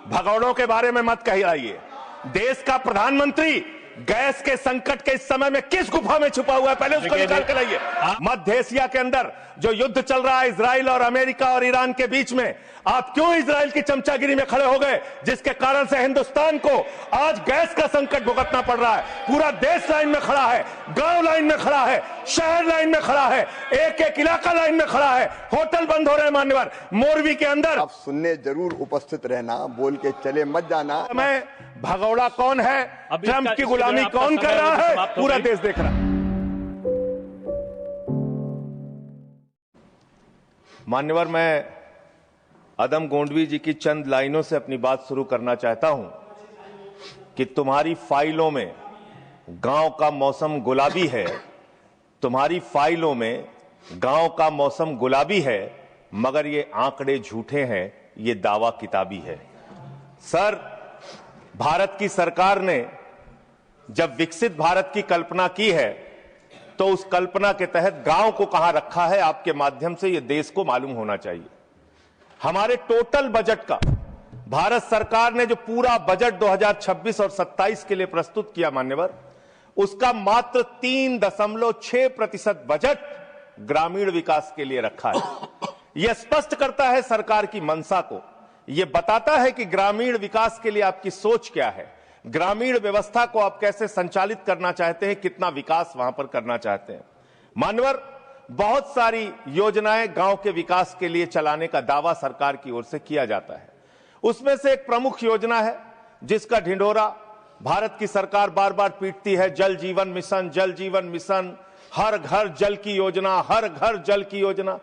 भगौड़ों के बारे में मत कहिए। देश का प्रधानमंत्री गैस के संकट के इस समय में किस गुफा में छुपा हुआ है, पहले उसको निकाल के लाइए। मध्य एशिया के अंदर जो युद्ध चल रहा है इजराइल और अमेरिका और ईरान के बीच में, आप क्यों इजराइल की चमचागिरी में खड़े हो गए, जिसके कारण से हिंदुस्तान को आज गैस का संकट भुगतना पड़ रहा है। पूरा देश लाइन में खड़ा है, गांव लाइन में खड़ा है, शहर लाइन में खड़ा है, एक एक इलाका लाइन में खड़ा है, होटल बंद हो रहे हैं। मान्यवर, मोरवी के अंदर आप सुनने जरूर उपस्थित रहना, बोल के चले मत जाना। मैं भगौड़ा कौन है, ट्रंप की गुलामी कौन कर रहा है, पूरा देश देख रहा है। मान्यवर, मैं अदम गोंडवी जी की चंद लाइनों से अपनी बात शुरू करना चाहता हूं कि तुम्हारी फाइलों में गांव का मौसम गुलाबी है, तुम्हारी फाइलों में गांव का मौसम गुलाबी है, मगर ये आंकड़े झूठे हैं, ये दावा किताबी है। सर, भारत की सरकार ने जब विकसित भारत की कल्पना की है तो उस कल्पना के तहत गांव को कहां रखा है, आपके माध्यम से यह देश को मालूम होना चाहिए। हमारे टोटल बजट का भारत सरकार ने जो पूरा बजट 2026 और 27 के लिए प्रस्तुत किया मान्यवर, उसका मात्र 3.6% बजट ग्रामीण विकास के लिए रखा है। यह स्पष्ट करता है सरकार की मंशा को, यह बताता है कि ग्रामीण विकास के लिए आपकी सोच क्या है, ग्रामीण व्यवस्था को आप कैसे संचालित करना चाहते हैं, कितना विकास वहां पर करना चाहते हैं। मान्यवर, बहुत सारी योजनाएं गांव के विकास के लिए चलाने का दावा सरकार की ओर से किया जाता है। उसमें से एक प्रमुख योजना है जिसका ढिंढोरा भारत की सरकार बार बार पीटती है, जल जीवन मिशन, जल जीवन मिशन, हर घर जल की योजना, हर घर जल की योजना।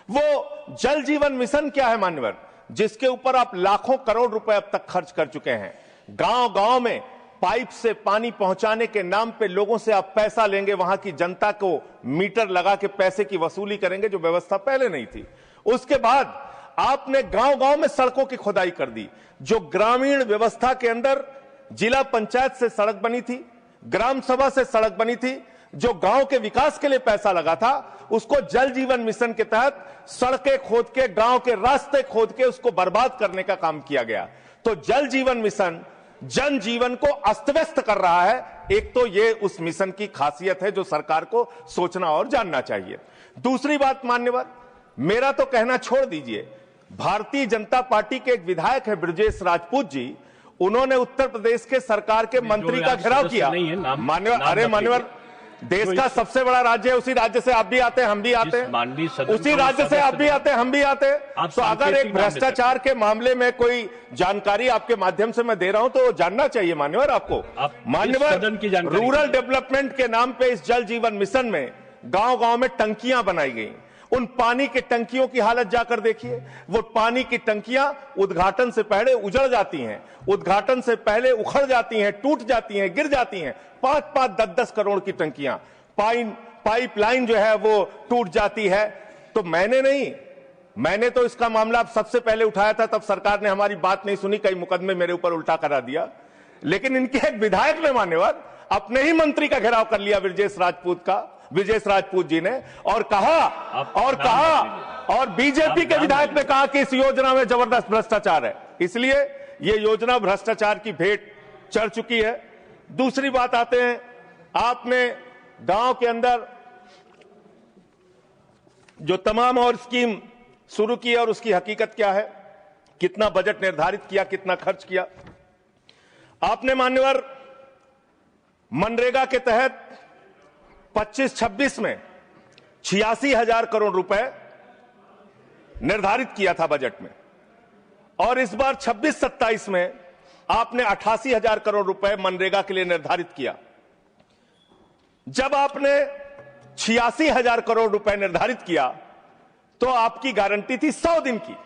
वो जल जीवन मिशन क्या है मान्यवर, जिसके ऊपर आप लाखों करोड़ रुपए अब तक खर्च कर चुके हैं। गांव गांव में पाइप से पानी पहुंचाने के नाम पे लोगों से आप पैसा लेंगे, वहां की जनता को मीटर लगा के पैसे की वसूली करेंगे, जो व्यवस्था पहले नहीं थी। उसके बाद आपने गांव गांव में सड़कों की खुदाई कर दी। जो ग्रामीण व्यवस्था के अंदर जिला पंचायत से सड़क बनी थी, ग्राम सभा से सड़क बनी थी, जो गांव के विकास के लिए पैसा लगा था, उसको जल जीवन मिशन के तहत सड़कें खोद के, गांव के रास्ते खोद के उसको बर्बाद करने का काम किया गया। तो जल जीवन मिशन जन जीवन को अस्त व्यस्त कर रहा है। एक तो ये उस मिशन की खासियत है जो सरकार को सोचना और जानना चाहिए। दूसरी बात मान्यवर, मेरा तो कहना छोड़ दीजिए, भारतीय जनता पार्टी के एक विधायक है ब्रजेश राजपूत जी, उन्होंने उत्तर प्रदेश के सरकार के मंत्री का घेराव किया। मान्यवर, अरे मान्यवर, देश का सबसे बड़ा राज्य है, उसी राज्य से आप भी आते हैं, हम भी आते हैं, उसी राज्य से आप भी आते हैं, हम भी आते हैं। तो अगर एक भ्रष्टाचार के मामले में कोई जानकारी आपके माध्यम से मैं दे रहा हूं तो जानना चाहिए मान्यवर आपको। मान्यवर, रूरल डेवलपमेंट के नाम पे इस जल जीवन मिशन में गांव गांव में टंकियां बनाई गई। उन पानी की टंकियों की हालत जाकर देखिए। वो पानी की टंकियां उद्घाटन से पहले उजड़ जाती हैं, उद्घाटन से पहले उखड़ जाती हैं, टूट जाती हैं, गिर जाती हैं। 5-5, 10-10 करोड़ की टंकियां, पाइपलाइन जो है वो टूट जाती है। तो मैंने तो इसका मामला सबसे पहले उठाया था, तब सरकार ने हमारी बात नहीं सुनी, कई मुकदमे मेरे ऊपर उल्टा करा दिया। लेकिन इनके एक विधायक ने मान्यवर अपने ही मंत्री का घेराव कर लिया, विजेश राजपूत जी ने, और कहा और बीजेपी के विधायक ने कहा कि इस योजना में जबरदस्त भ्रष्टाचार है। इसलिए यह योजना भ्रष्टाचार की भेंट चढ़ चुकी है। दूसरी बात आते हैं, आपने गांव के अंदर जो तमाम और स्कीम शुरू की और उसकी हकीकत क्या है, कितना बजट निर्धारित किया, कितना खर्च किया आपने मान्यवर। मनरेगा के तहत 25-26 में 86,000 करोड़ रुपए निर्धारित किया था बजट में, और इस बार 26-27 में आपने 88,000 करोड़ रुपए मनरेगा के लिए निर्धारित किया। जब आपने 86,000 करोड़ रुपए निर्धारित किया तो आपकी गारंटी थी 100 दिन की।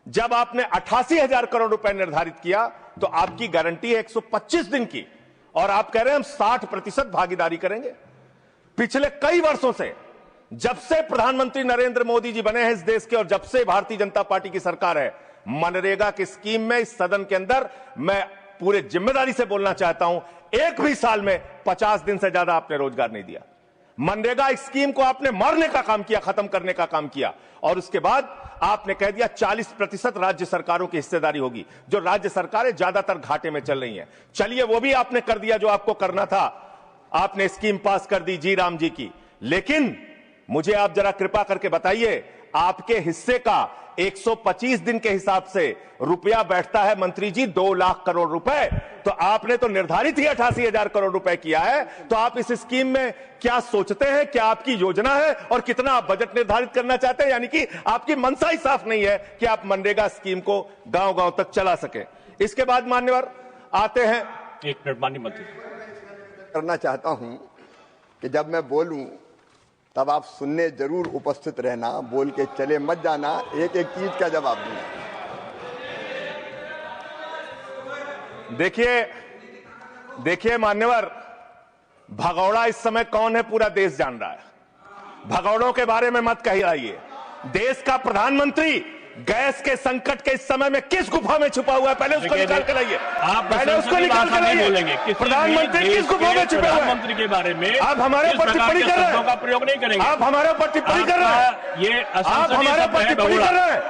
जब आपने 88,000 करोड़ रुपए निर्धारित किया तो आपकी गारंटी है 125 दिन की, और आप कह रहे हैं हम 60% भागीदारी करेंगे। पिछले कई वर्षों से, जब से प्रधानमंत्री नरेंद्र मोदी जी बने हैं इस देश के, और जब से भारतीय जनता पार्टी की सरकार है, मनरेगा की स्कीम में इस सदन के अंदर मैं पूरे जिम्मेदारी से बोलना चाहता हूं, एक भी साल में 50 दिन से ज्यादा आपने रोजगार नहीं दिया। मनरेगा स्कीम को आपने मारने का काम किया, खत्म करने का काम किया, और उसके बाद आपने कह दिया 40% राज्य सरकारों की हिस्सेदारी होगी, जो राज्य सरकारें ज्यादातर घाटे में चल रही हैं। चलिए वो भी आपने कर दिया जो आपको करना था, आपने स्कीम पास कर दी जी राम जी की। लेकिन मुझे आप जरा कृपा करके बताइए, आपके हिस्से का 125 दिन के हिसाब से रुपया बैठता है मंत्री जी 2 लाख करोड़ रुपए। तो आपने तो निर्धारित ही 88,000 करोड़ रुपए किया है। तो आप इस स्कीम में क्या सोचते हैं, क्या आपकी योजना है और कितना आप बजट निर्धारित करना चाहते हैं? यानी कि आपकी मंशा ही साफ नहीं है कि आप मनरेगा स्कीम को गांव गांव तक चला सके। इसके बाद मान्यवर आते हैं, एक मिनट माननीय मंत्री। करना चाहता हूं कि जब मैं बोलूं तब आप सुनने जरूर उपस्थित रहना, बोल के चले मत जाना, एक एक चीज का जवाब दूंगा। देखिए मान्यवर, भगौड़ा इस समय कौन है पूरा देश जान रहा है। भगौड़ों के बारे में मत कहिए। देश का प्रधानमंत्री गैस के संकट के इस समय में किस गुफा में छुपा हुआ है, पहले उसको निकाल के लाइए। पहले उसको निकाल के लाइए। प्रधानमंत्री किस गुफा में छुपे हुए हैं? प्रधानमंत्री के बारे में आप हमारे ऊपर टिप्पणी कर रहे हैं, का प्रयोग नहीं करेंगे। आप हमारे ऊपर टिप्पणी कर रहे हैं, ये आप हमारे ऊपर टिप्पणी कर रहे हैं।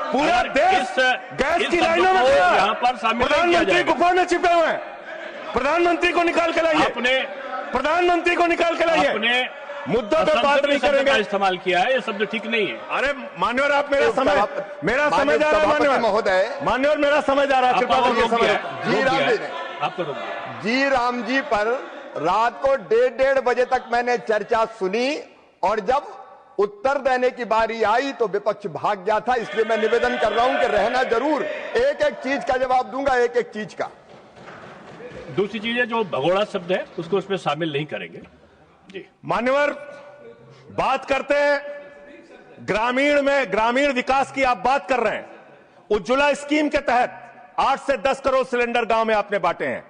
पूरा देश गैस की लाइनों में खड़ा है, प्रधानमंत्री गुफा में छिपे हुए हैं। प्रधानमंत्री को निकाल के लाइए, प्रधानमंत्री को निकाल के लाइए। मुद्दों पे बात नहीं करेंगे। इस्तेमाल किया है, ये शब्द ठीक नहीं है। अरे मान्यवर, आप मेरा समय जा रहा है। मान्यवर मान्यवर, मेरा समय जा रहा है, कृपा करके समय। जी राम जी पर रात को 1:30 बजे तक मैंने चर्चा सुनी और जब उत्तर देने की बारी आई तो विपक्ष भाग गया था। इसलिए मैं निवेदन कर रहा हूं कि रहना जरूर, एक एक चीज का जवाब दूंगा, एक एक चीज का। दूसरी चीज है जो भगोड़ा शब्द है उसको उसमें शामिल नहीं करेंगे जी। मान्यवर, बात करते हैं ग्रामीण विकास की। आप बात कर रहे हैं उज्ज्वला स्कीम के तहत 8 से 10 करोड़ सिलेंडर गांव में आपने बांटे हैं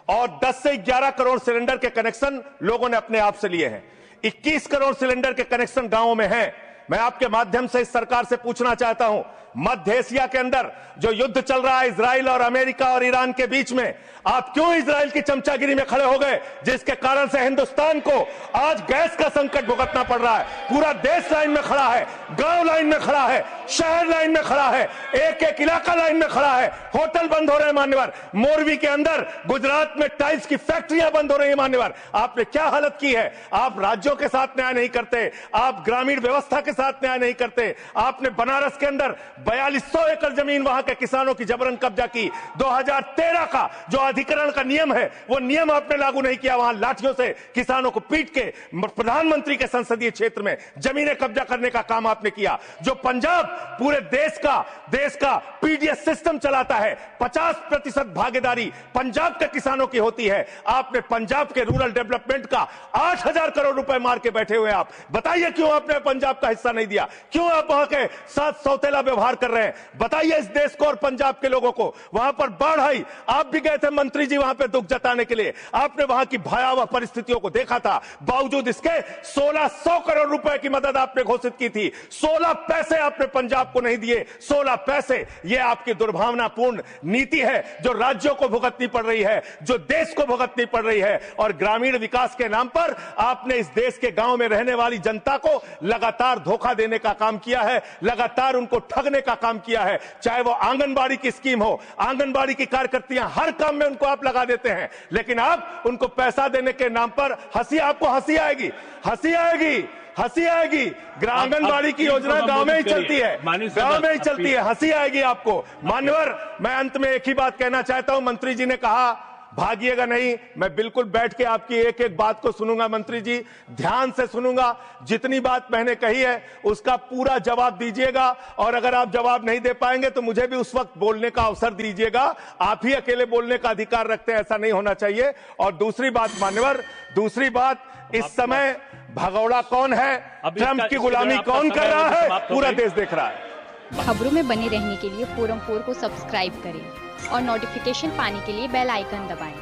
और 10 से 11 करोड़ सिलेंडर के कनेक्शन लोगों ने अपने आप से लिए हैं। 21 करोड़ सिलेंडर के कनेक्शन गांवों में हैं। मैं आपके माध्यम से इस सरकार से पूछना चाहता हूं, मध्य एशिया के अंदर जो युद्ध चल रहा है इजराइल और अमेरिका और ईरान के बीच में, आप क्यों इजराइल की चमचागिरी में खड़े हो गए, जिसके कारण से हिंदुस्तान को आज गैस का संकट भुगतना पड़ रहा है। पूरा देश लाइन में खड़ा है, गांव लाइन में खड़ा है, शहर लाइन में खड़ा है, एक एक इलाका लाइन में खड़ा है। होटल बंद हो रहे हैं मान्यवर, मोरवी के अंदर गुजरात में टाइल्स की फैक्ट्रियां बंद हो रही है मान्यवर। आपने क्या हालत की है? आप राज्यों के साथ न्याय नहीं करते, आप ग्रामीण व्यवस्था के साथ न्याय नहीं करते। आपने बनारस के अंदर 4200 एकड़ जमीन वहां के किसानों की जबरन कब्जा की। 2013 का जो अधिकरण का नियम है वो नियम आपने लागू नहीं किया। वहां लाठियों से किसानों को पीट के प्रधानमंत्री के संसदीय क्षेत्र में जमीनें कब्जा करने का काम आपने किया। जो पंजाब पूरे देश का पीडीएस सिस्टम चलाता है, 50% भागीदारी पंजाब के किसानों की होती है। आपने पंजाब के रूरल डेवलपमेंट का 8000 करोड़ रुपए मार के बैठे हुए। आप बताइए क्यों आपने पंजाब का हिस्सा नहीं दिया? क्यों आप वहां के साथ सौतेला व्यवहार कर रहे हैं? बताइए इस देश को और पंजाब के लोगों को। वहां पर बाढ़ आई, आप भी गए थे मंत्री जी वहां पे दुख जताने के लिए। आपने वहां की भयावह परिस्थितियों को देखा था। बावजूद इसके 1600 करोड़ रुपए की मदद आपने घोषित की थी। 16 पैसे आपने पंजाब को नहीं दिए। 16 पैसे, यह आपकी दुर्भावनापूर्ण नीति है जो राज्यों को भुगतनी पड़ रही है, जो देश को भुगतनी पड़ रही है। और ग्रामीण विकास के नाम पर आपने इस देश के गांव में रहने वाली जनता को लगातार धोखा देने का काम किया है, लगातार उनको ठगने का काम किया है। चाहे वो आंगनबाड़ी की स्कीम हो, आंगनबाड़ी की कार्यकर्तियां, हर काम में उनको आप लगा देते हैं, लेकिन आप उनको पैसा देने के नाम पर आपको हंसी आएगी, हंसी आएगी, हंसी आएगी। आंगनबाड़ी की योजना गांव में ही चलती है, गांव में ही चलती है, हंसी आएगी आपको। मान्यवर, मैं अंत में एक ही बात कहना चाहता हूं। मंत्री जी ने कहा भागिएगा नहीं, मैं बिल्कुल बैठ के आपकी एक एक बात को सुनूंगा मंत्री जी, ध्यान से सुनूंगा। जितनी बात मैंने कही है उसका पूरा जवाब दीजिएगा और अगर आप जवाब नहीं दे पाएंगे तो मुझे भी उस वक्त बोलने का अवसर दीजिएगा। आप ही अकेले बोलने का अधिकार रखते हैं, ऐसा नहीं होना चाहिए। और दूसरी बात मान्यवर, दूसरी बात, इस समय भगौड़ा कौन है, ट्रंप की गुलामी कौन कर रहा है, पूरा देश देख रहा है। खबरों में बने रहने के लिए फोरम 4 को सब्सक्राइब करें और नोटिफिकेशन पाने के लिए बेल आइकन दबाएं।